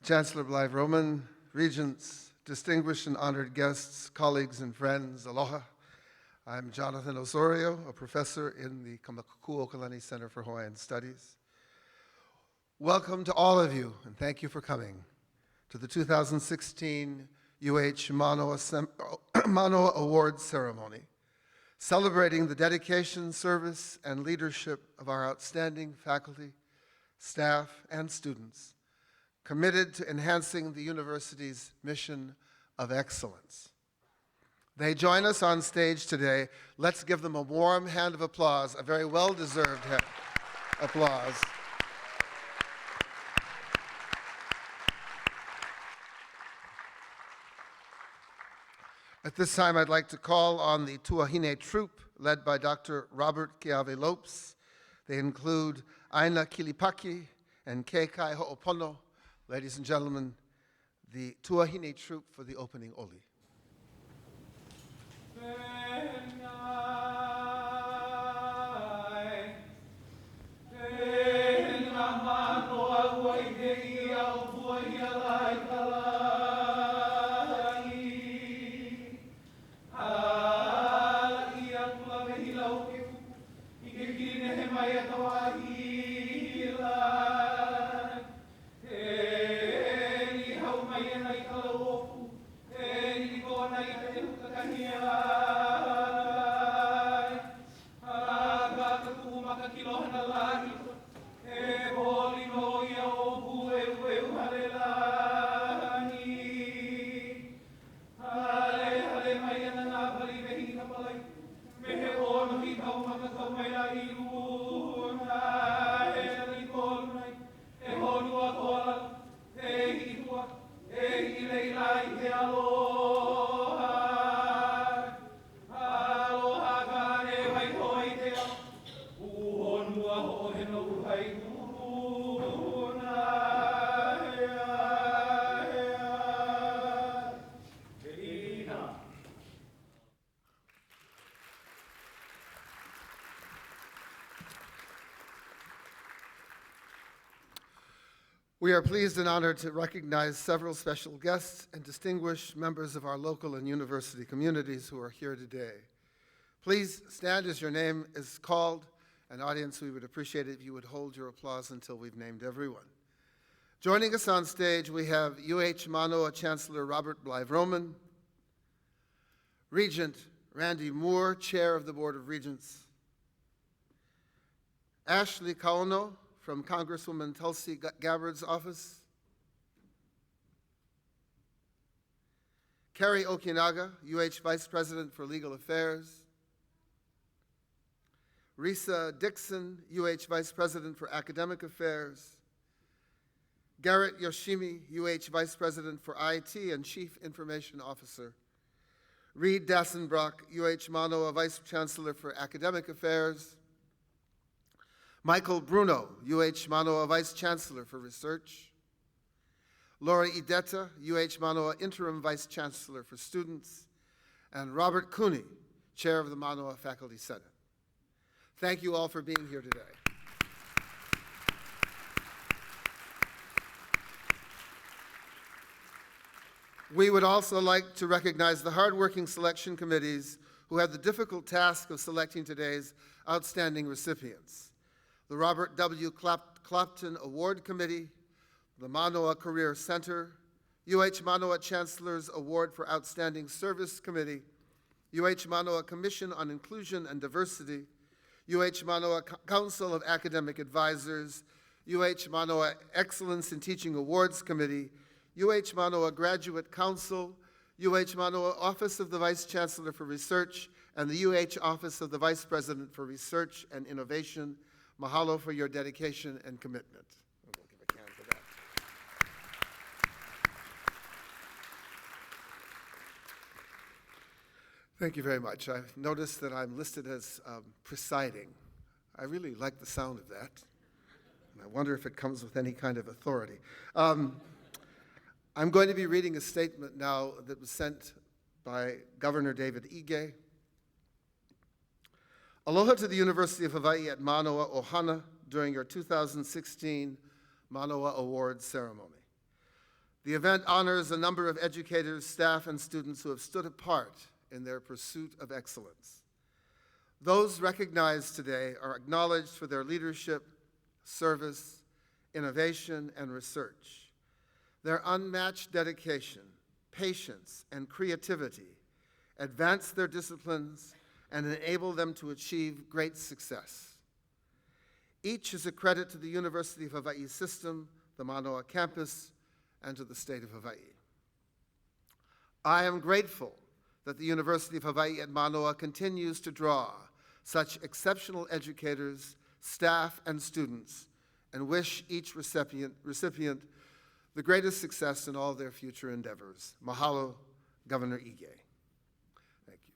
Chancellor Blythe Roman, regents, distinguished and honored guests, colleagues and friends, aloha. I'm Jonathan Osorio, a professor in the Kamakukuokalani Center for Hawaiian Studies. Welcome to all of you, and thank you for coming to the 2016 UH Mānoa Awards ceremony, celebrating the dedication, service, and leadership of our outstanding faculty, staff, and students committed to enhancing the university's mission of excellence. They join us on stage today. Let's give them a warm hand of applause, a very well-deserved applause. At this time, I'd like to call on the Tuahine Troupe, led by Dr. Robert Keawe Lopes. They include Aina Kilipaki and Keikai Ho'opono. Ladies and gentlemen, the Tuahine Troupe for the opening oli. We are pleased and honored to recognize several special guests and distinguished members of our local and university communities who are here today. Please stand as your name is called. And audience, we would appreciate it if you would hold your applause until we've named everyone. Joining us on stage, we have UH Mānoa Chancellor Robert Blythe Roman, Regent Randy Moore, Chair of the Board of Regents, Ashley Kauno, from Congresswoman Tulsi Gabbard's office, Kerry Okinaga, UH Vice President for Legal Affairs, Risa Dixon, UH Vice President for Academic Affairs, Garrett Yoshimi, UH Vice President for IT and Chief Information Officer, Reed Dassenbrock, UH Mānoa Vice Chancellor for Academic Affairs, Michael Bruno, UH Mānoa Vice Chancellor for Research, Laura Ideta, UH Mānoa Interim Vice Chancellor for Students, and Robert Cooney, Chair of the Mānoa Faculty Senate. Thank you all for being here today. We would also like to recognize the hardworking selection committees who had the difficult task of selecting today's outstanding recipients. The Robert W. Clopton Award Committee, the Mānoa Career Center, UH Mānoa Chancellor's Award for Outstanding Service Committee, UH Mānoa Commission on Inclusion and Diversity, UH Mānoa Council of Academic Advisors, UH Mānoa Excellence in Teaching Awards Committee, UH Mānoa Graduate Council, UH Mānoa Office of the Vice Chancellor for Research, and the UH Office of the Vice President for Research and Innovation. Mahalo for your dedication and commitment. We'll give a hand for that. Thank you very much. I've noticed that I'm listed as presiding. I really like the sound of that. And I wonder if it comes with any kind of authority. I'm going to be reading a statement now that was sent by Governor David Ige. Aloha to the University of Hawaii at Manoa Ohana during your 2016 Mānoa Awards ceremony. The event honors a number of educators, staff, and students who have stood apart in their pursuit of excellence. Those recognized today are acknowledged for their leadership, service, innovation, and research. Their unmatched dedication, patience, and creativity advance their disciplines and enable them to achieve great success. Each is a credit to the University of Hawaii system, the Mānoa campus, and to the state of Hawaii. I am grateful that the University of Hawaii at Mānoa continues to draw such exceptional educators, staff, and students, and wish each recipient the greatest success in all their future endeavors. Mahalo, Governor Ige. Thank you.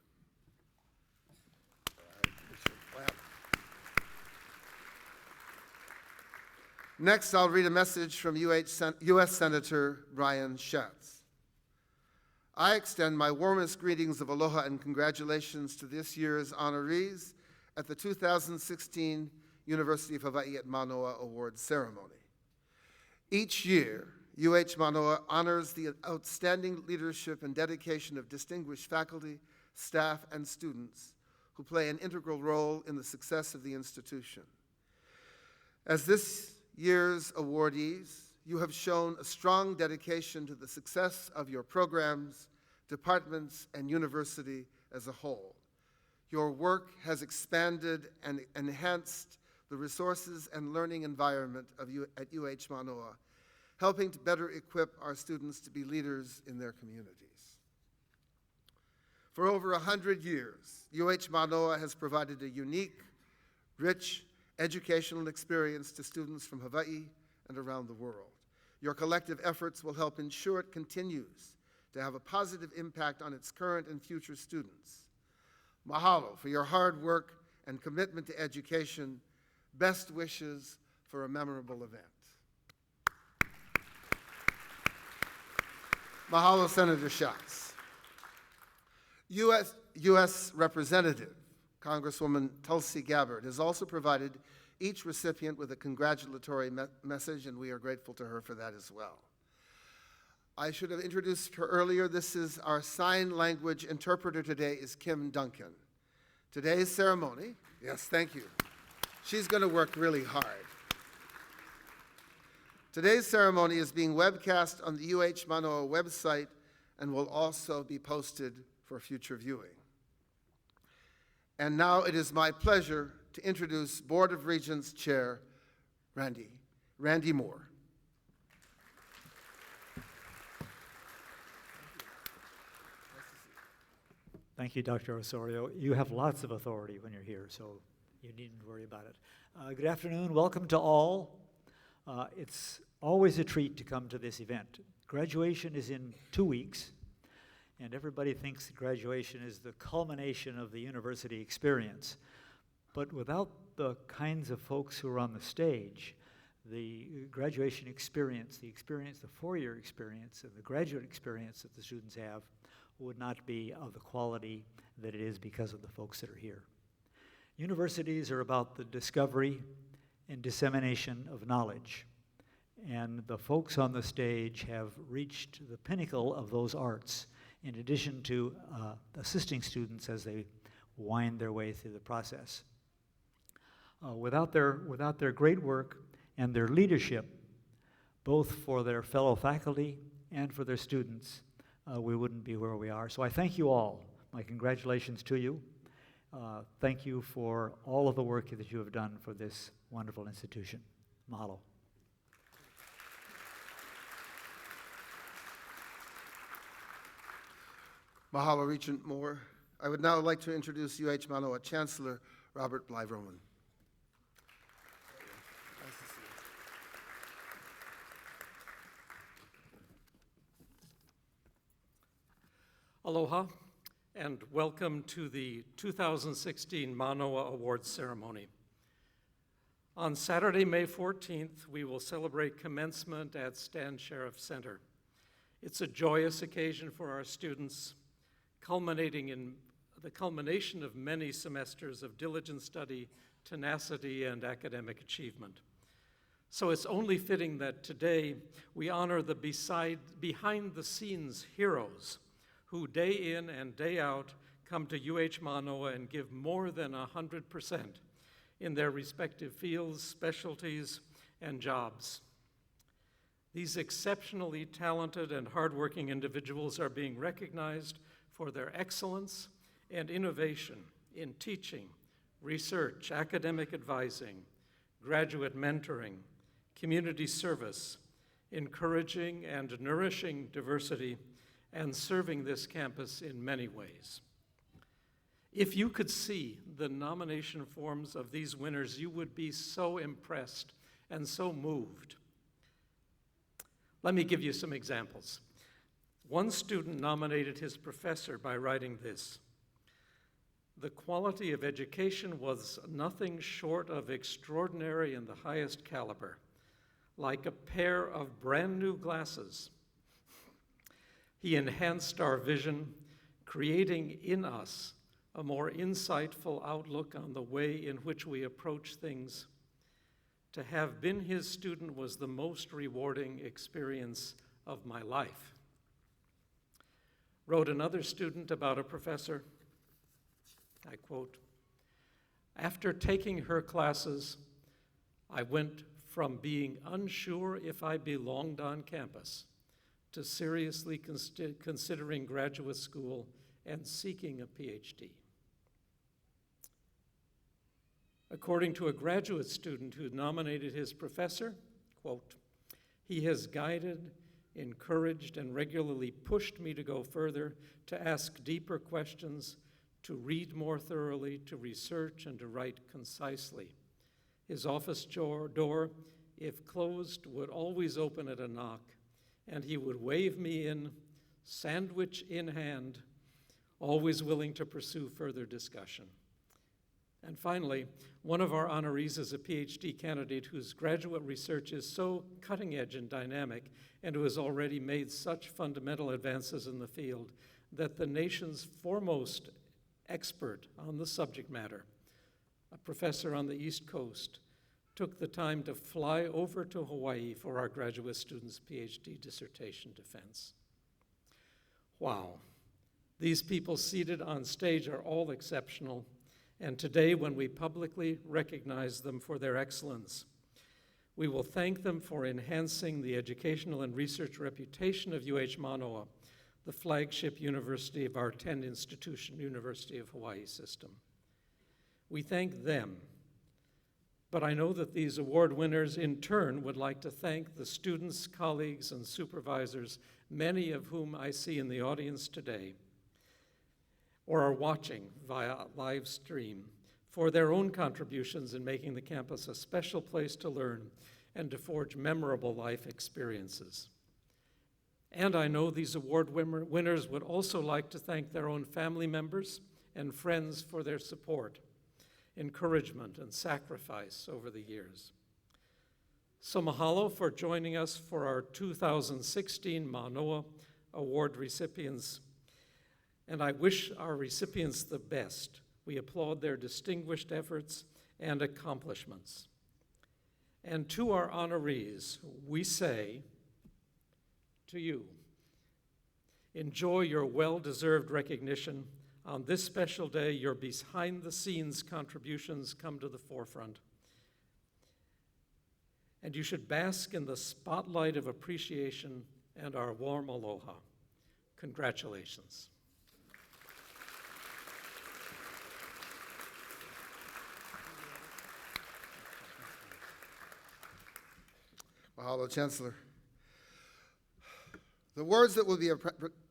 Next, I'll read a message from U.S. Senator Brian Schatz. I extend my warmest greetings of aloha and congratulations to this year's honorees at the 2016 University of Hawaii at Mānoa Awards ceremony. Each year, UH Mānoa honors the outstanding leadership and dedication of distinguished faculty, staff, and students who play an integral role in the success of the institution. As this year's awardees, you have shown a strong dedication to the success of your programs, departments, and university as a whole. Your work has expanded and enhanced the resources and learning environment at UH Mānoa, helping to better equip our students to be leaders in their communities. For over 100 years, UH Mānoa has provided a unique, rich educational experience to students from Hawaii and around the world. Your collective efforts will help ensure it continues to have a positive impact on its current and future students. Mahalo for your hard work and commitment to education. Best wishes for a memorable event. Mahalo, Senator Schatz. U.S. Representative Congresswoman Tulsi Gabbard has also provided each recipient with a congratulatory message, and we are grateful to her for that as well. I should have introduced her earlier. This is our sign language interpreter today is Kim Duncan. Today's ceremony, yes, thank you. She's going to work really hard. Today's ceremony is being webcast on the UH Mānoa website and will also be posted for future viewing. And now it is my pleasure to introduce Board of Regents Chair Randy Moore. Thank you, Dr. Osorio. You have lots of authority when you're here, so you needn't worry about it. Good afternoon. Welcome to all. It's always a treat to come to this event. Graduation is in 2 weeks, and everybody thinks that graduation is the culmination of the university experience. But without the kinds of folks who are on the stage, the graduation experience, the four-year experience, and the graduate experience that the students have would not be of the quality that it is because of the folks that are here. Universities are about the discovery and dissemination of knowledge. And the folks on the stage have reached the pinnacle of those arts, in addition to assisting students as they wind their way through the process. Without their great work and their leadership, both for their fellow faculty and for their students, we wouldn't be where we are. So I thank you all. My congratulations to you. Thank you for all of the work that you have done for this wonderful institution. Mahalo. Mahalo, Regent Moore. I would now like to introduce UH Mānoa Chancellor Robert Bly-Roman. Nice to see you. Aloha, and welcome to the 2016 Mānoa Awards ceremony. On Saturday, May 14th, we will celebrate commencement at Stan Sheriff Center. It's a joyous occasion for our students, culminating in the culmination of many semesters of diligent study, tenacity, and academic achievement. So it's only fitting that today we honor the behind-the-scenes heroes who day in and day out come to UH Mānoa and give more than 100% in their respective fields, specialties, and jobs. These exceptionally talented and hardworking individuals are being recognized for their excellence and innovation in teaching, research, academic advising, graduate mentoring, community service, encouraging and nourishing diversity, and serving this campus in many ways. If you could see the nomination forms of these winners, you would be so impressed and so moved. Let me give you some examples. One student nominated his professor by writing this: "The quality of education was nothing short of extraordinary in the highest caliber, like a pair of brand new glasses. He enhanced our vision, creating in us a more insightful outlook on the way in which we approach things. To have been his student was the most rewarding experience of my life." Wrote another student about a professor, I quote, "After taking her classes, I went from being unsure if I belonged on campus to seriously considering graduate school and seeking a PhD." According to a graduate student who nominated his professor, quote, "He has guided, encouraged, and regularly pushed me to go further, to ask deeper questions, to read more thoroughly, to research, and to write concisely. His office door, if closed, would always open at a knock, and he would wave me in, sandwich in hand, always willing to pursue further discussion." And finally, one of our honorees is a PhD candidate whose graduate research is so cutting edge and dynamic, and who has already made such fundamental advances in the field that the nation's foremost expert on the subject matter, a professor on the East Coast, took the time to fly over to Hawaii for our graduate student's PhD dissertation defense. Wow. These people seated on stage are all exceptional, and today, when we publicly recognize them for their excellence, we will thank them for enhancing the educational and research reputation of UH Mānoa, the flagship university of our 10-institution University of Hawai system. We thank them, but I know that these award winners in turn would like to thank the students, colleagues, and supervisors, many of whom I see in the audience today, or are watching via live stream, for their own contributions in making the campus a special place to learn and to forge memorable life experiences. And I know these award winners would also like to thank their own family members and friends for their support, encouragement, and sacrifice over the years. So mahalo for joining us for our 2016 Mānoa Award recipients. And I wish our recipients the best. We applaud their distinguished efforts and accomplishments. And to our honorees, we say to you, enjoy your well-deserved recognition. On this special day, your behind-the-scenes contributions come to the forefront. And you should bask in the spotlight of appreciation and our warm aloha. Congratulations. Mahalo, Chancellor. The awards that will be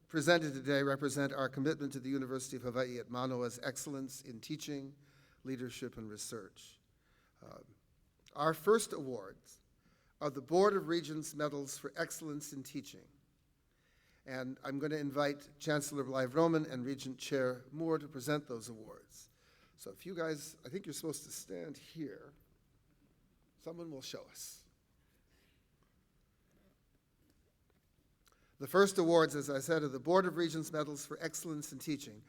presented today represent our commitment to the University of Hawaii at Mānoa's excellence in teaching, leadership, and research. Our first awards are the Board of Regents Medals for Excellence in Teaching. And I'm going to invite Chancellor Blythe-Roman and Regent Chair Moore to present those awards. So if you guys, I think you're supposed to stand here. Someone will show us. The first awards, as I said, are the Board of Regents Medals for Excellence in Teaching.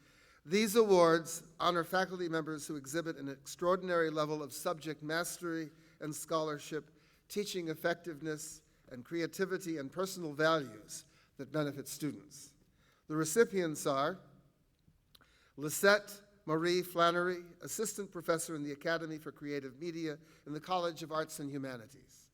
These awards honor faculty members who exhibit an extraordinary level of subject mastery and scholarship, teaching effectiveness, and creativity and personal values that benefit students. The recipients are Lisette Marie Flannery, Assistant Professor in the Academy for Creative Media in the College of Arts and Humanities.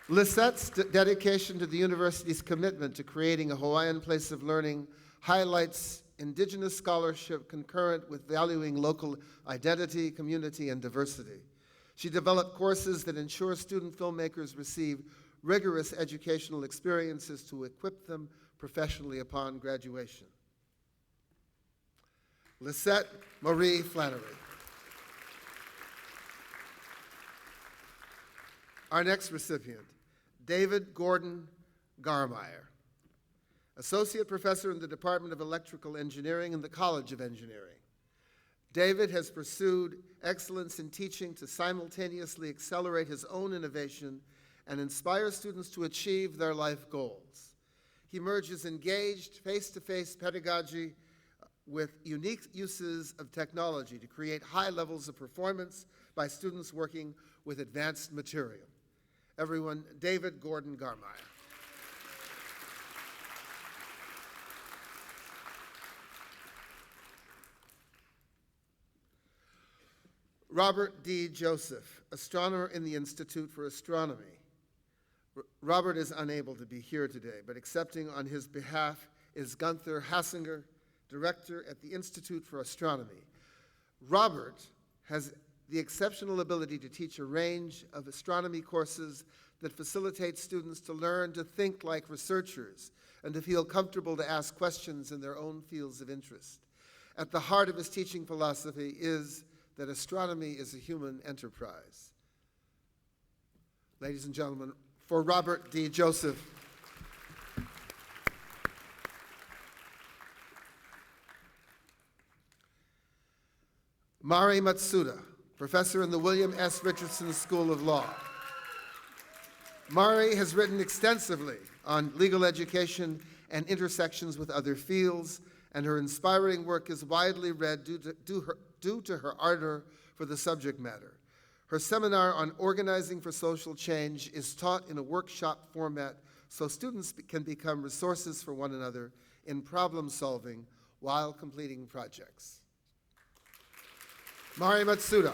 Lisette's dedication to the university's commitment to creating a Hawaiian place of learning highlights Indigenous scholarship concurrent with valuing local identity, community, and diversity. She developed courses that ensure student filmmakers receive rigorous educational experiences to equip them professionally upon graduation. Lisette Marie Flannery. Our next recipient, David Gordon Garmeyer, Associate Professor in the Department of Electrical Engineering in the College of Engineering. David has pursued excellence in teaching to simultaneously accelerate his own innovation and inspire students to achieve their life goals. He merges engaged face-to-face pedagogy with unique uses of technology to create high levels of performance by students working with advanced material. Everyone, David Gordon Garmeyer. Robert D. Joseph, astronomer in the Institute for Astronomy. Robert is unable to be here today, but accepting on his behalf is Gunther Hassinger, director at the Institute for Astronomy. Robert has the exceptional ability to teach a range of astronomy courses that facilitate students to learn to think like researchers and to feel comfortable to ask questions in their own fields of interest. At the heart of his teaching philosophy is that astronomy is a human enterprise. Ladies and gentlemen, for Robert D. Joseph. Mari Matsuda, professor in the William S. Richardson School of Law. Mari has written extensively on legal education and intersections with other fields, and her inspiring work is widely read due to her ardor for the subject matter. Her seminar on organizing for social change is taught in a workshop format so students can become resources for one another in problem solving while completing projects. Mari Matsuda.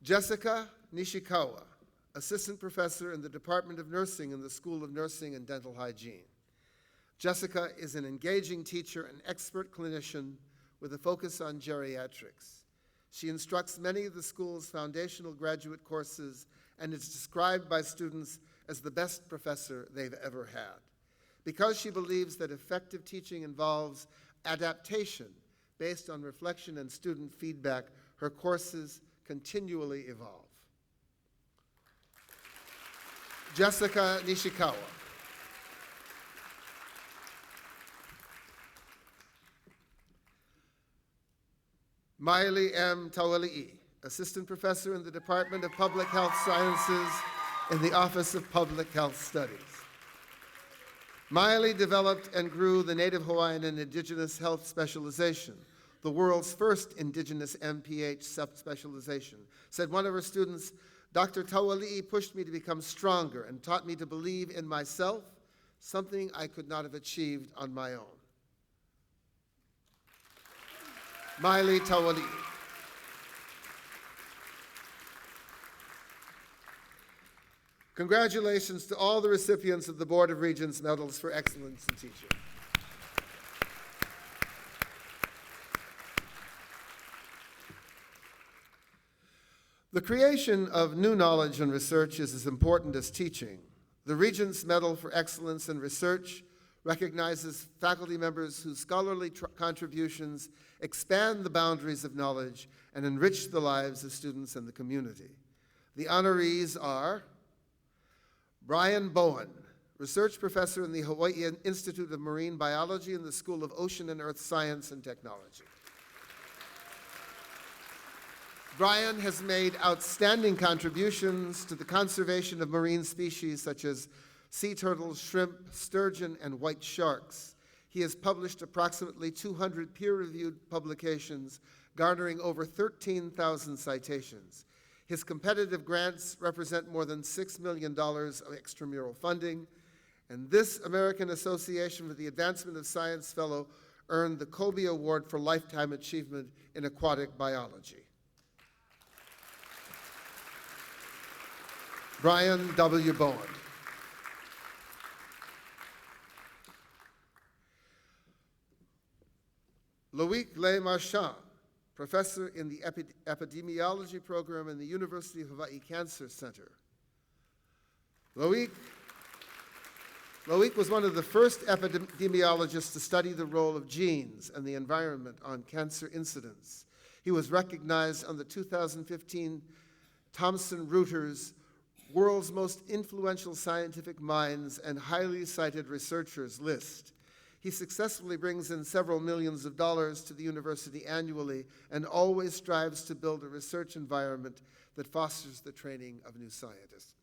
Jessica Nishikawa, assistant professor in the Department of Nursing in the School of Nursing and Dental Hygiene. Jessica is an engaging teacher and expert clinician with a focus on geriatrics. She instructs many of the school's foundational graduate courses and is described by students as the best professor they've ever had. Because she believes that effective teaching involves adaptation based on reflection and student feedback, her courses continually evolve. Jessica Nishikawa. Maile M. Tauali'i, assistant professor in the Department of Public Health Sciences in the Office of Public Health Studies. Maile developed and grew the Native Hawaiian and Indigenous Health Specialization, the world's first Indigenous MPH subspecialization. Said one of her students, Dr. Tauali'i pushed me to become stronger and taught me to believe in myself, something I could not have achieved on my own. Maile Tauali'i. Congratulations to all the recipients of the Board of Regents Medals for Excellence in Teaching. The creation of new knowledge and research is as important as teaching. The Regents Medal for Excellence in Research recognizes faculty members whose scholarly contributions expand the boundaries of knowledge and enrich the lives of students and the community. The honorees are Brian Bowen, research professor in the Hawaii Institute of Marine Biology in the School of Ocean and Earth Science and Technology. Brian has made outstanding contributions to the conservation of marine species such as sea turtles, shrimp, sturgeon, and white sharks. He has published approximately 200 peer-reviewed publications, garnering over 13,000 citations. His competitive grants represent more than $6 million of extramural funding, and this American Association for the Advancement of Science Fellow earned the Kobe Award for Lifetime Achievement in Aquatic Biology. Brian W. Bowen. Loïc Le Marchand, professor in the epidemiology program in the University of Hawai Cancer Center. Loïc was one of the first epidemiologists to study the role of genes and the environment on cancer incidence. He was recognized on the 2015 Thomson Reuters World's Most Influential Scientific Minds and Highly Cited Researchers list. He successfully brings in several millions of dollars to the university annually and always strives to build a research environment that fosters the training of new scientists.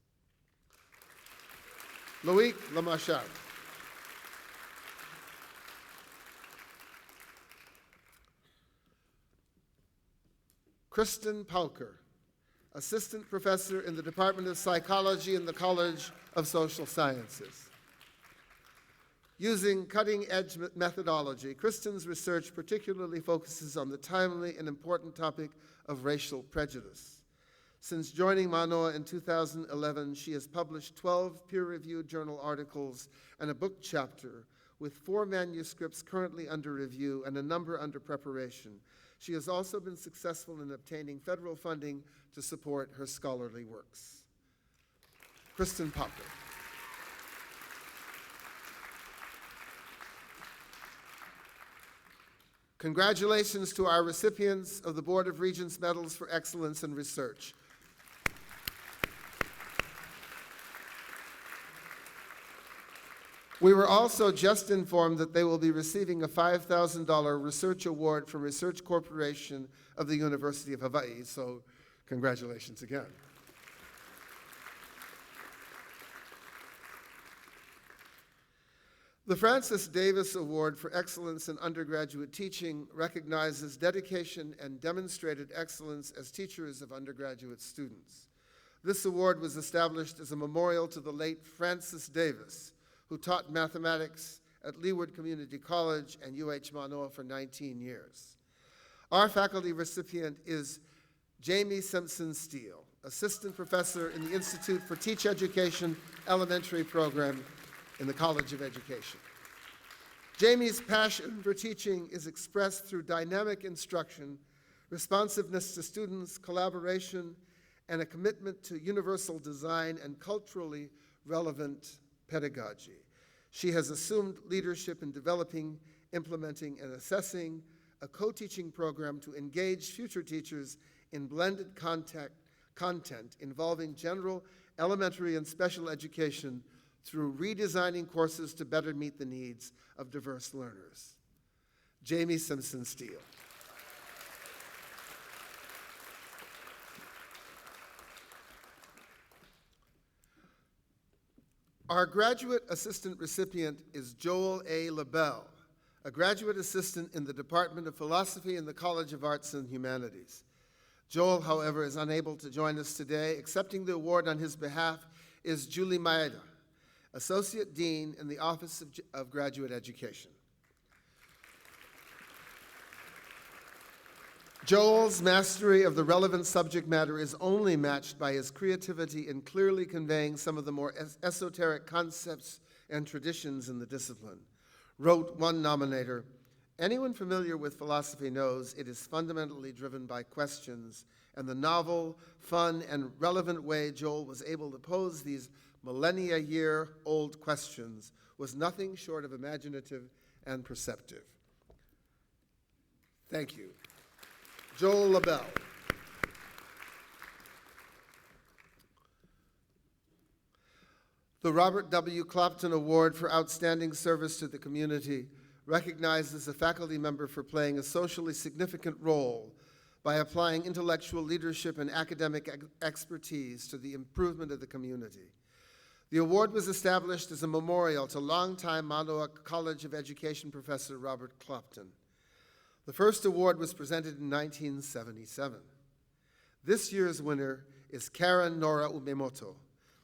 Loïc Le Marchand. Kristen Pauker, assistant professor in the Department of Psychology in the College of Social Sciences. Using cutting-edge methodology, Kristen's research particularly focuses on the timely and important topic of racial prejudice. Since joining Mānoa in 2011, she has published 12 peer-reviewed journal articles and a book chapter, with 4 manuscripts currently under review and a number under preparation. She has also been successful in obtaining federal funding to support her scholarly works. Kristen Pauker. Congratulations to our recipients of the Board of Regents Medals for Excellence in Research. We were also just informed that they will be receiving a $5,000 research award from Research Corporation of the University of Hawai, so congratulations again. The Francis Davis Award for Excellence in Undergraduate Teaching recognizes dedication and demonstrated excellence as teachers of undergraduate students. This award was established as a memorial to the late Francis Davis, who taught mathematics at Leeward Community College and UH Mānoa for 19 years. Our faculty recipient is Jamie Simpson Steele, assistant professor in the Institute for Teach Education Elementary Program in the College of Education. Jamie's passion for teaching is expressed through dynamic instruction, responsiveness to students, collaboration, and a commitment to universal design and culturally relevant pedagogy. She has assumed leadership in developing, implementing, and assessing a co-teaching program to engage future teachers in blended content involving general, elementary, and special education through redesigning courses to better meet the needs of diverse learners. Jamie Simpson Steele. Our graduate assistant recipient is Joel A. LaBelle, a graduate assistant in the Department of Philosophy in the College of Arts and Humanities. Joel, however, is unable to join us today. Accepting the award on his behalf is Julie Maeda, Associate Dean in the Office of Graduate Education. Joel's mastery of the relevant subject matter is only matched by his creativity in clearly conveying some of the more esoteric concepts and traditions in the discipline. Wrote one nominator, "Anyone familiar with philosophy knows it is fundamentally driven by questions, and the novel, fun, and relevant way Joel was able to pose these millennia-year-old questions was nothing short of imaginative and perceptive." Thank you. Joel LaBelle. The Robert W. Clopton Award for Outstanding Service to the Community recognizes a faculty member for playing a socially significant role by applying intellectual leadership and academic expertise to the improvement of the community. The award was established as a memorial to longtime Mānoa College of Education professor Robert Clopton. The first award was presented in 1977. This year's winner is Karen Nora Umemoto,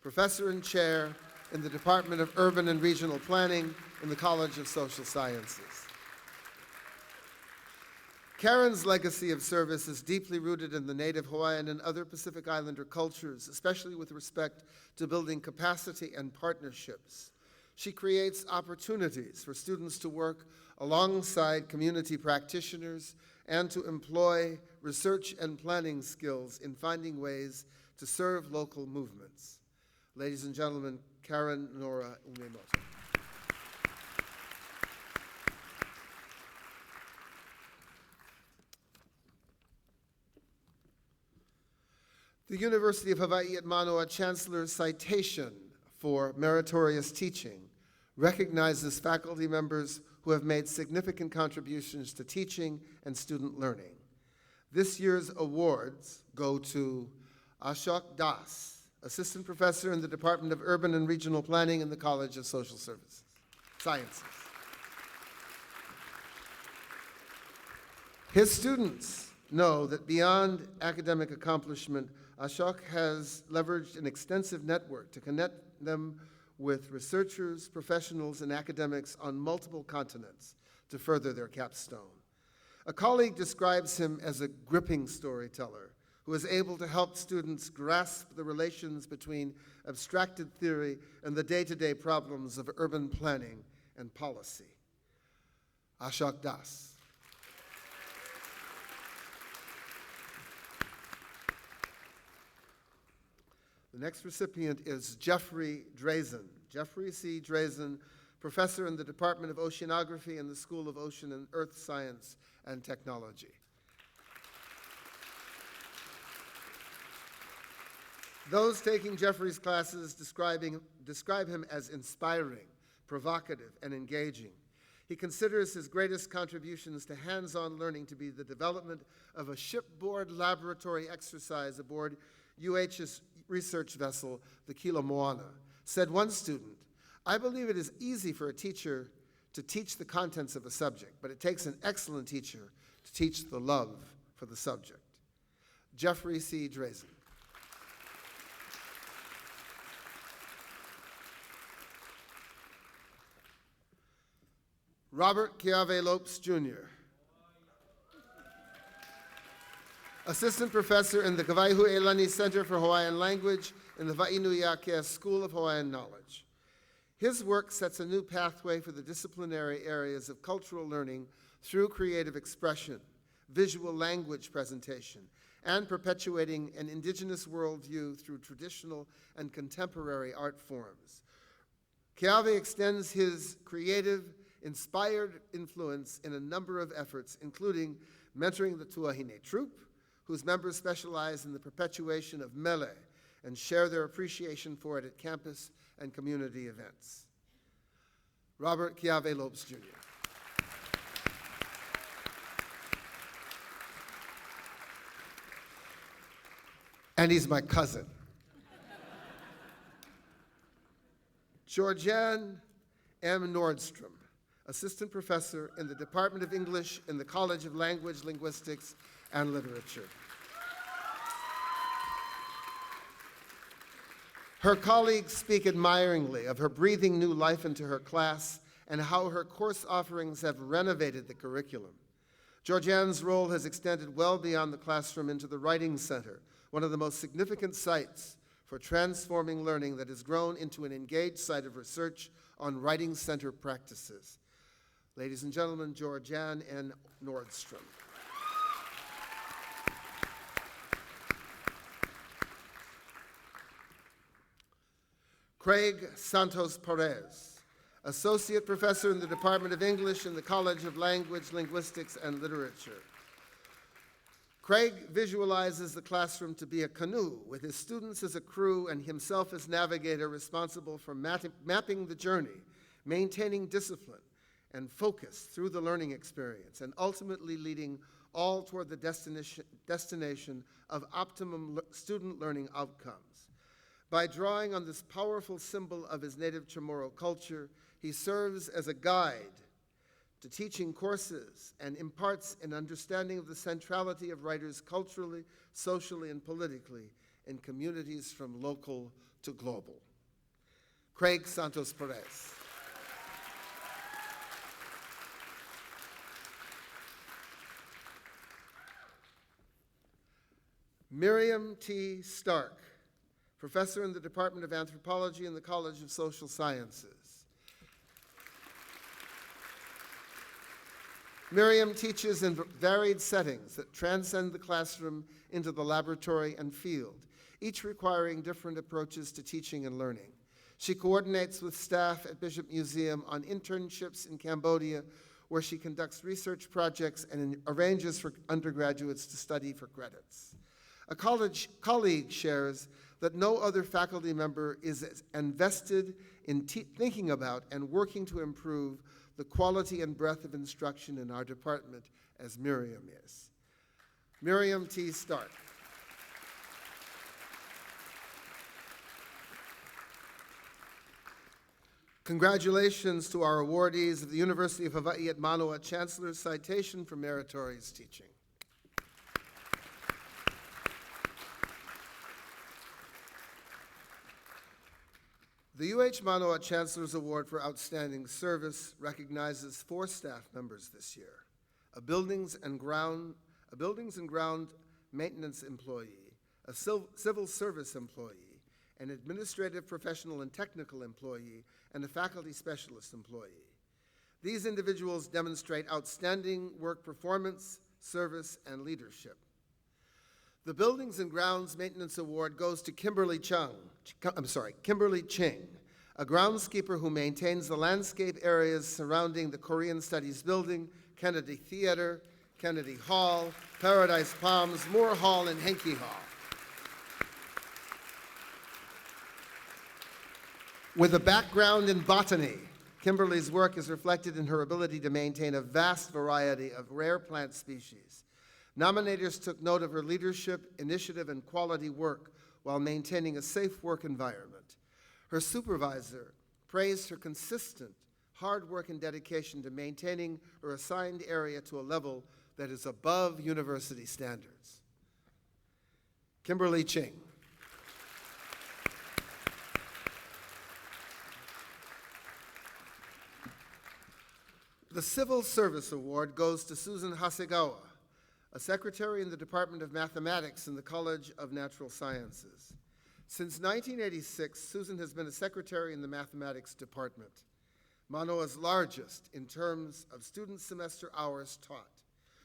professor and chair in the Department of Urban and Regional Planning in the College of Social Sciences. Karen's legacy of service is deeply rooted in the native Hawaiian and other Pacific Islander cultures, especially with respect to building capacity and partnerships. She creates opportunities for students to work alongside community practitioners and to employ research and planning skills in finding ways to serve local movements. Ladies and gentlemen, Karen Nora Umemoto. The University of Hawaii at Mānoa Chancellor's citation for meritorious teaching recognizes faculty members who have made significant contributions to teaching and student learning. This year's awards go to Ashok Das, Assistant Professor in the Department of Urban and Regional Planning in the College of Social Sciences. His students know that beyond academic accomplishment, Ashok has leveraged an extensive network to connect them with researchers, professionals, and academics on multiple continents to further their capstone. A colleague describes him as a gripping storyteller who is able to help students grasp the relations between abstracted theory and the day-to-day problems of urban planning and policy. Ashok Das. The next recipient is Jeffrey Drazen. Jeffrey C. Drazen, professor in the Department of Oceanography and the School of Ocean and Earth Science and Technology. Those taking Jeffrey's classes describe him as inspiring, provocative, and engaging. He considers his greatest contributions to hands-on learning to be the development of a shipboard laboratory exercise aboard UH's research vessel, the Kilo Moana. Said one student, "I believe it is easy for a teacher to teach the contents of a subject, but it takes an excellent teacher to teach the love for the subject." Jeffrey C. Drazen. Robert Kiave Lopes, Jr., Assistant Professor in the Kawaihu'elani Center for Hawaiian Language in the Wainuiakea School of Hawaiian Knowledge. His work sets a new pathway for the disciplinary areas of cultural learning through creative expression, visual language presentation, and perpetuating an indigenous worldview through traditional and contemporary art forms. Kiave extends his creative, inspired influence in a number of efforts, including mentoring the Tuahine Troupe, whose members specialize in the perpetuation of mele and share their appreciation for it at campus and community events. Robert Kiave Lopes, Jr. And he's my cousin. Georgianne M. Nordstrom, Assistant Professor in the Department of English in the College of Language, Linguistics, and Literature. Her colleagues speak admiringly of her breathing new life into her class and how her course offerings have renovated the curriculum. Georgianne's role has extended well beyond the classroom into the Writing Center, one of the most significant sites for transforming learning that has grown into an engaged site of research on Writing Center practices. Ladies and gentlemen, Georgianne N. Nordstrom. Craig Santos Perez, Associate Professor in the Department of English in the College of Language, Linguistics, and Literature. Craig visualizes the classroom to be a canoe with his students as a crew and himself as navigator responsible for mapping the journey, maintaining discipline and focus through the learning experience, and ultimately leading all toward the destination of optimum student learning outcomes. By drawing on this powerful symbol of his native Chamorro culture, he serves as a guide to teaching courses and imparts an understanding of the centrality of writers culturally, socially, and politically in communities from local to global. Craig Santos Perez. Miriam T. Stark, professor in the Department of Anthropology in the College of Social Sciences. Miriam teaches in varied settings that transcend the classroom into the laboratory and field, each requiring different approaches to teaching and learning. She coordinates with staff at Bishop Museum on internships in Cambodia, where she conducts research projects and arranges for undergraduates to study for credits. A colleague shares that no other faculty member is as invested in thinking about and working to improve the quality and breadth of instruction in our department as Miriam is. Miriam T. Stark. Congratulations to our awardees of the University of Hawaii at Mānoa Chancellor's citation for meritorious teaching. The UH Mānoa Chancellor's Award for Outstanding Service recognizes 4 staff members this year: a buildings and ground maintenance employee, a civil service employee, an administrative, professional, and technical employee, and a faculty specialist employee. These individuals demonstrate outstanding work performance, service, and leadership. The Buildings and Grounds Maintenance Award goes to Kimberly Ching, a groundskeeper who maintains the landscape areas surrounding the Korean Studies Building, Kennedy Theater, Kennedy Hall, Paradise Palms, Moore Hall, and Henke Hall. With a background in botany, Kimberly's work is reflected in her ability to maintain a vast variety of rare plant species. Nominators took note of her leadership, initiative, and quality work while maintaining a safe work environment. Her supervisor praised her consistent hard work and dedication to maintaining her assigned area to a level that is above university standards. Kimberly Ching. The Civil Service Award goes to Susan Hasegawa, a secretary in the Department of Mathematics in the College of Natural Sciences. Since 1986, Susan has been a secretary in the Mathematics Department, Manoa's largest in terms of student semester hours taught.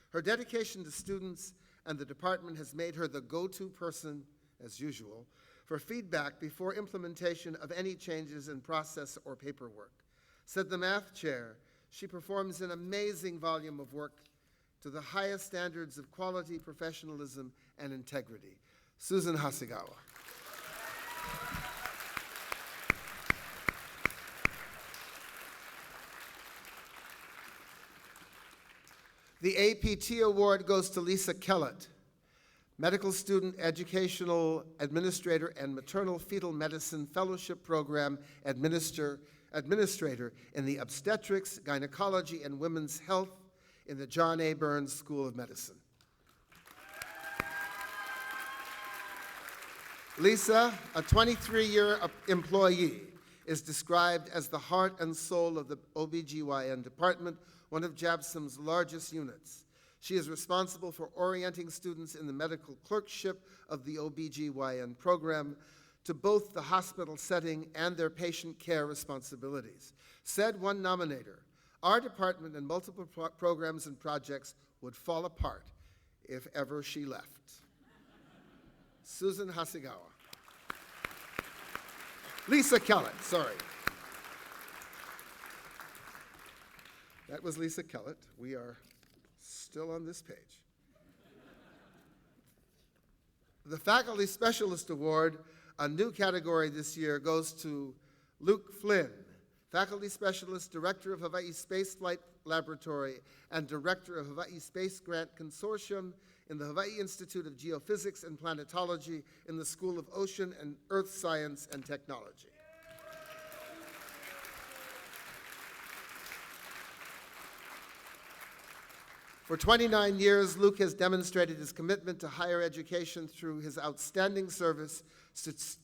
Her dedication to students and the department has made her the go-to person, as usual, for feedback before implementation of any changes in process or paperwork. Said the math chair, she performs an amazing volume of work to the highest standards of quality, professionalism, and integrity. Susan Hasegawa. The APT Award goes to Lisa Kellett, medical student, educational administrator, and maternal fetal medicine fellowship program administrator in the obstetrics, gynecology, and women's health in the John A. Burns School of Medicine. Lisa, a 23-year employee, is described as the heart and soul of the OBGYN department, one of JABSOM's largest units. She is responsible for orienting students in the medical clerkship of the OBGYN program to both the hospital setting and their patient care responsibilities. Said one nominator, "Our department and multiple programs and projects would fall apart if ever she left." Susan Hasegawa. Lisa Kellett, sorry. That was Lisa Kellett. We are still on this page. The Faculty Specialist Award, a new category this year, goes to Luke Flynn, Faculty Specialist, Director of Hawaii Space Flight Laboratory, and Director of Hawaii Space Grant Consortium in the Hawaii Institute of Geophysics and Planetology in the School of Ocean and Earth Science and Technology. For 29 years, Luke has demonstrated his commitment to higher education through his outstanding service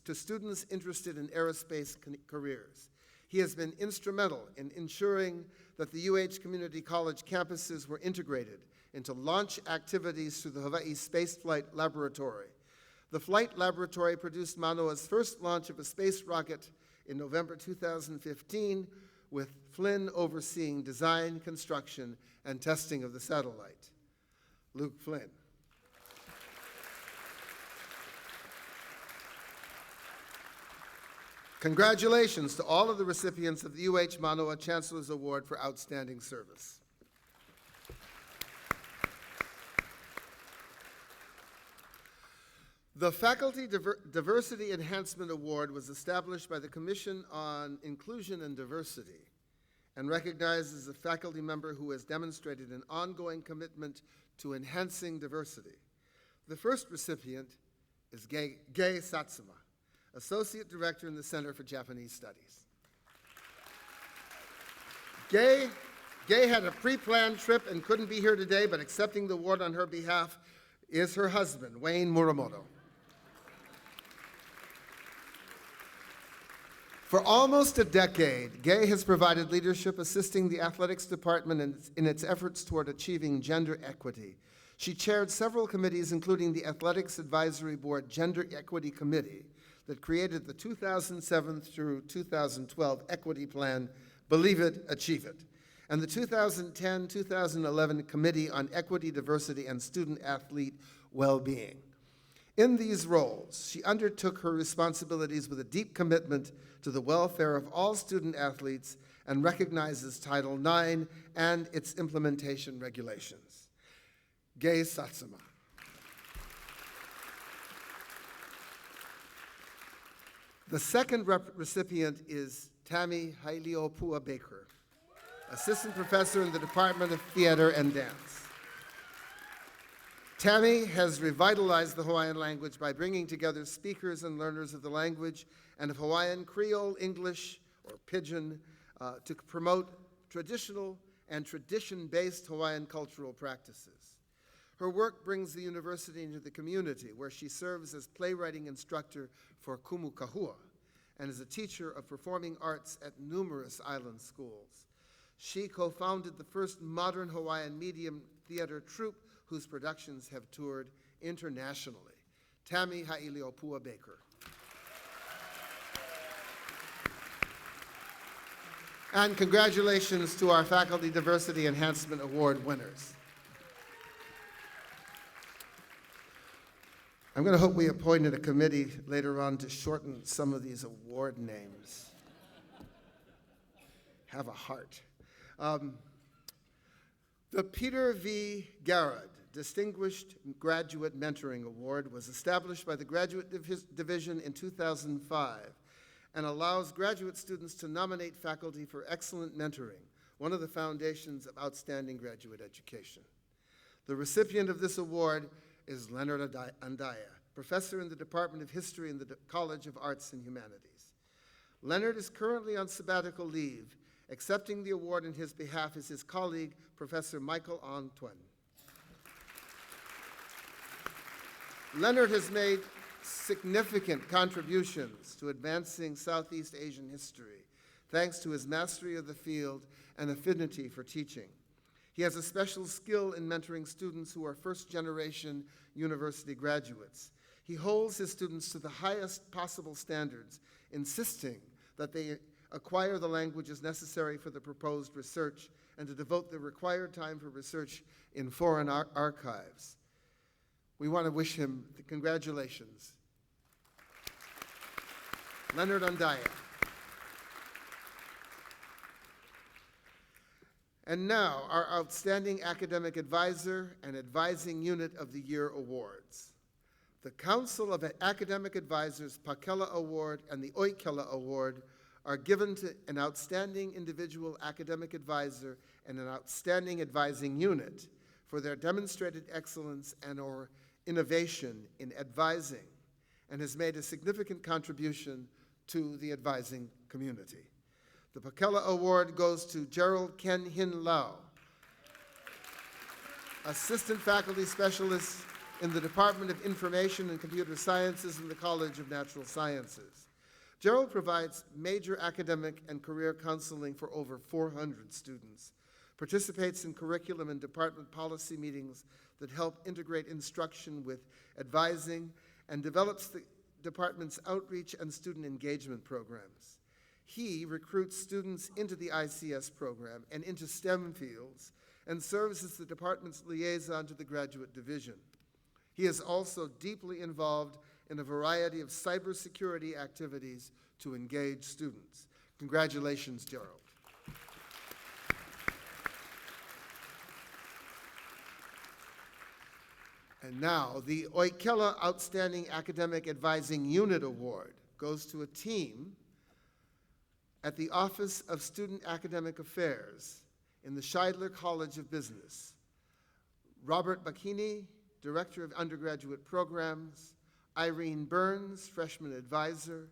to students interested in aerospace careers. He has been instrumental in ensuring that the UH Community College campuses were integrated into launch activities through the Hawaii Spaceflight Laboratory. The flight laboratory produced Manoa's first launch of a space rocket in November 2015, with Flynn overseeing design, construction, and testing of the satellite. Luke Flynn. Congratulations to all of the recipients of the UH Mānoa Chancellor's Award for Outstanding Service. The Faculty Diversity Enhancement Award was established by the Commission on Inclusion and Diversity and recognizes a faculty member who has demonstrated an ongoing commitment to enhancing diversity. The first recipient is Gei Satsuma, Associate Director in the Center for Japanese Studies. Gei had a pre-planned trip and couldn't be here today, but accepting the award on her behalf is her husband, Wayne Muramoto. For almost a decade, Gay has provided leadership assisting the athletics department in its efforts toward achieving gender equity. She chaired several committees, including the Athletics Advisory Board Gender Equity Committee that created the 2007 through 2012 Equity Plan, Believe It, Achieve It, and the 2010-2011 Committee on Equity, Diversity, and Student-Athlete Well-Being. In these roles, she undertook her responsibilities with a deep commitment to the welfare of all student-athletes and recognizes Title IX and its implementation regulations. Gei Satsuma. The second recipient is Tammy Hailiopua Baker, Assistant Professor in the Department of Theater and Dance. Tammy has revitalized the Hawaiian language by bringing together speakers and learners of the language and of Hawaiian Creole, English, or Pidgin to promote traditional and tradition-based Hawaiian cultural practices. Her work brings the university into the community, where she serves as playwriting instructor for Kumu Kahua and is a teacher of performing arts at numerous island schools. She co-founded the first modern Hawaiian medium theater troupe whose productions have toured internationally. Tammy Hailiopua Baker. And congratulations to our Faculty Diversity Enhancement Award winners. I'm going to hope we appointed a committee later on to shorten some of these award names. Have a heart. The Peter V. Garrett Distinguished Graduate Mentoring Award was established by the Graduate Division in 2005 and allows graduate students to nominate faculty for excellent mentoring, one of the foundations of outstanding graduate education. The recipient of this award is Leonard Andaya, professor in the Department of History in the College of Arts and Humanities. Leonard is currently on sabbatical leave. Accepting the award in his behalf is his colleague, Professor Michael Antoine. Leonard has made significant contributions to advancing Southeast Asian history, thanks to his mastery of the field and affinity for teaching. He has a special skill in mentoring students who are first-generation university graduates. He holds his students to the highest possible standards, insisting that they acquire the languages necessary for the proposed research and to devote the required time for research in foreign archives. We want to wish him the congratulations. Leonard Andaya. And now, our Outstanding Academic Advisor and Advising Unit of the Year Awards. The Council of Academic Advisors Pakela Award and the Oikela Award are given to an outstanding individual academic advisor and an outstanding advising unit for their demonstrated excellence and/or innovation in advising, and has made a significant contribution to the advising community. The Pakela Award goes to Gerald Ken Hin Lau, Assistant Faculty Specialist in the Department of Information and Computer Sciences in the College of Natural Sciences. Gerald provides major academic and career counseling for over 400 students, participates in curriculum and department policy meetings that help integrate instruction with advising, and develops the department's outreach and student engagement programs. He recruits students into the ICS program and into STEM fields and serves as the department's liaison to the graduate division. He is also deeply involved in a variety of cybersecurity activities to engage students. Congratulations, Gerald. And now, the Oikela Outstanding Academic Advising Unit Award goes to a team at the Office of Student Academic Affairs in the Scheidler College of Business. Robert Bacchini, Director of Undergraduate Programs, Irene Burns, Freshman Advisor,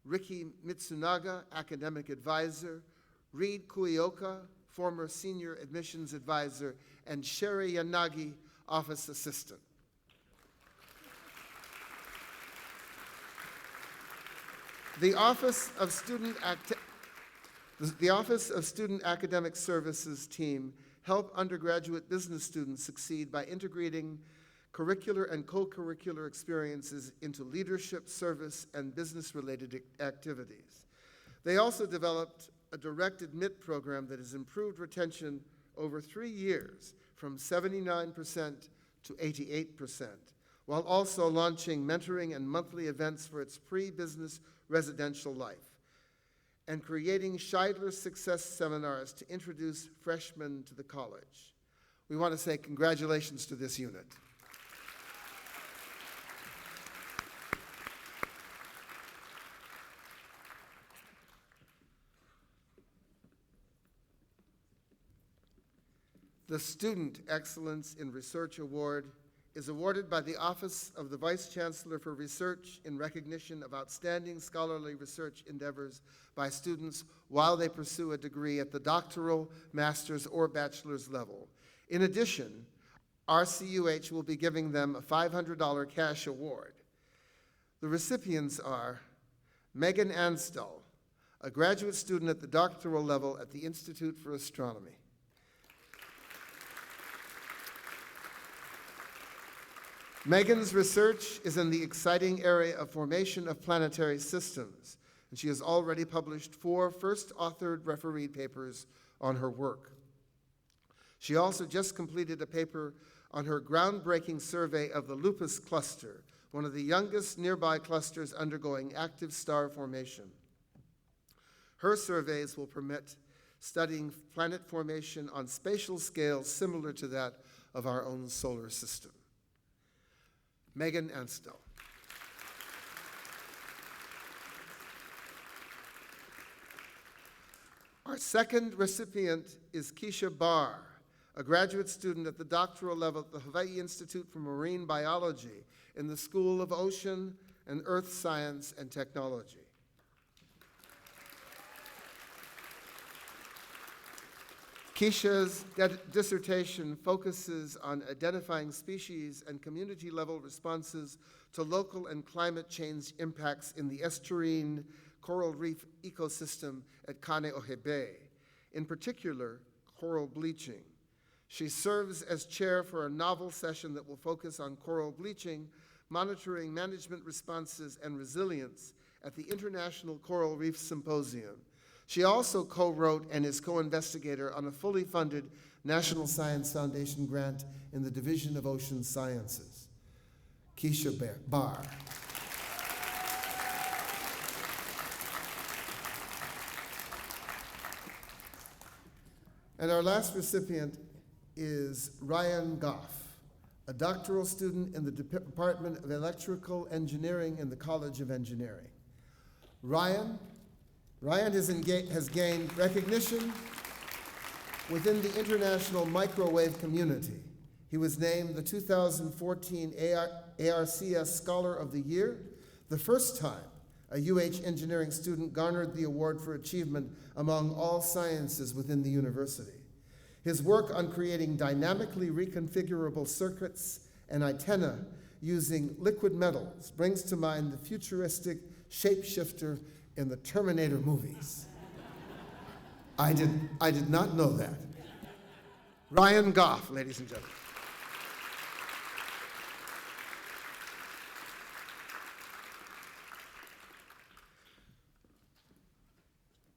Ricky Mitsunaga, Academic Advisor, Reed Kuioka, former Senior Admissions Advisor, and Sherry Yanagi, Office Assistant. The Office of Student Academic Services team help undergraduate business students succeed by integrating curricular and co-curricular experiences into leadership, service, and business-related activities. They also developed a direct admit program that has improved retention over 3 years from 79% to 88%, while also launching mentoring and monthly events for its pre-business residential life, and creating Scheidler Success Seminars to introduce freshmen to the college. We want to say congratulations to this unit. The Student Excellence in Research Award is awarded by the Office of the Vice Chancellor for Research in recognition of outstanding scholarly research endeavors by students while they pursue a degree at the doctoral, master's, or bachelor's level. In addition, RCUH will be giving them a $500 cash award. The recipients are Megan Anstel, a graduate student at the doctoral level at the Institute for Astronomy. Megan's research is in the exciting area of formation of planetary systems, and she has already published 4 first-authored refereed papers on her work. She also just completed a paper on her groundbreaking survey of the Lupus cluster, one of the youngest nearby clusters undergoing active star formation. Her surveys will permit studying planet formation on spatial scales similar to that of our own solar system. Megan Anstel. Our second recipient is Keisha Barr, a graduate student at the doctoral level at the Hawaii Institute for Marine Biology in the School of Ocean and Earth Science and Technology. Keisha's dissertation focuses on identifying species and community-level responses to local and climate change impacts in the estuarine coral reef ecosystem at Kaneohe Bay, in particular, coral bleaching. She serves as chair for a novel session that will focus on coral bleaching, monitoring management responses and resilience at the International Coral Reef Symposium. She also co-wrote and is co-investigator on a fully funded National Science Foundation grant in the Division of Ocean Sciences. Keisha Barr. And our last recipient is Ryan Goff, a doctoral student in the Department of Electrical Engineering in the College of Engineering. Ryan has gained recognition within the international microwave community. He was named the 2014 ARCS Scholar of the Year, the first time a UH engineering student garnered the award for achievement among all sciences within the university. His work on creating dynamically reconfigurable circuits and antennae using liquid metals brings to mind the futuristic shapeshifter in the Terminator movies. I did not know that. Ryan Goff, ladies and gentlemen.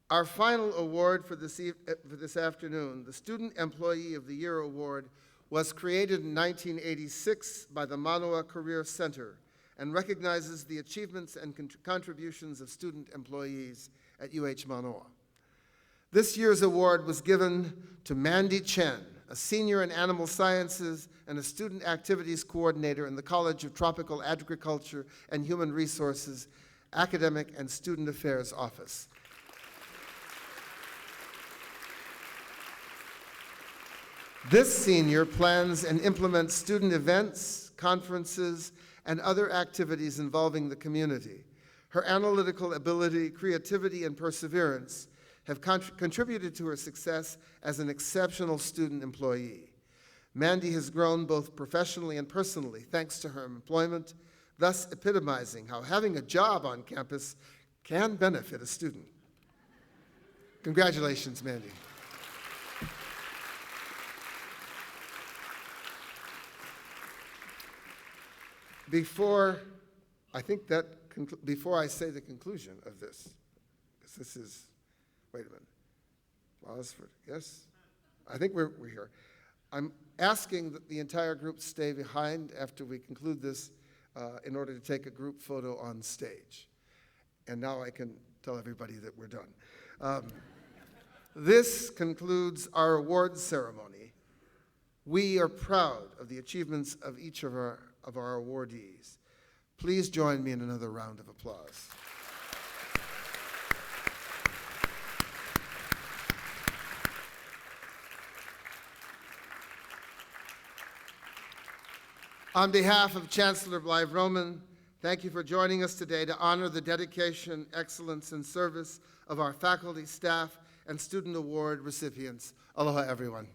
Our final award for this afternoon, the Student Employee of the Year Award, was created in 1986 by the Mānoa Career Center and recognizes the achievements and contributions of student employees at UH Mānoa. This year's award was given to Mandy Chen, a senior in animal sciences and a student activities coordinator in the College of Tropical Agriculture and Human Resources Academic and Student Affairs Office. This senior plans and implements student events, conferences, and other activities involving the community. Her analytical ability, creativity, and perseverance have contributed to her success as an exceptional student employee. Mandy has grown both professionally and personally thanks to her employment, thus epitomizing how having a job on campus can benefit a student. Congratulations, Mandy. Before I say the conclusion of this, because this is, wait a minute, Osford, yes? I think we're here. I'm asking that the entire group stay behind after we conclude this in order to take a group photo on stage. And now I can tell everybody that we're done. This concludes our awards ceremony. We are proud of the achievements of each of our awardees. Please join me in another round of applause. On behalf of Chancellor Blythe Roman, thank you for joining us today to honor the dedication, excellence, and service of our faculty, staff, and student award recipients. Aloha, everyone.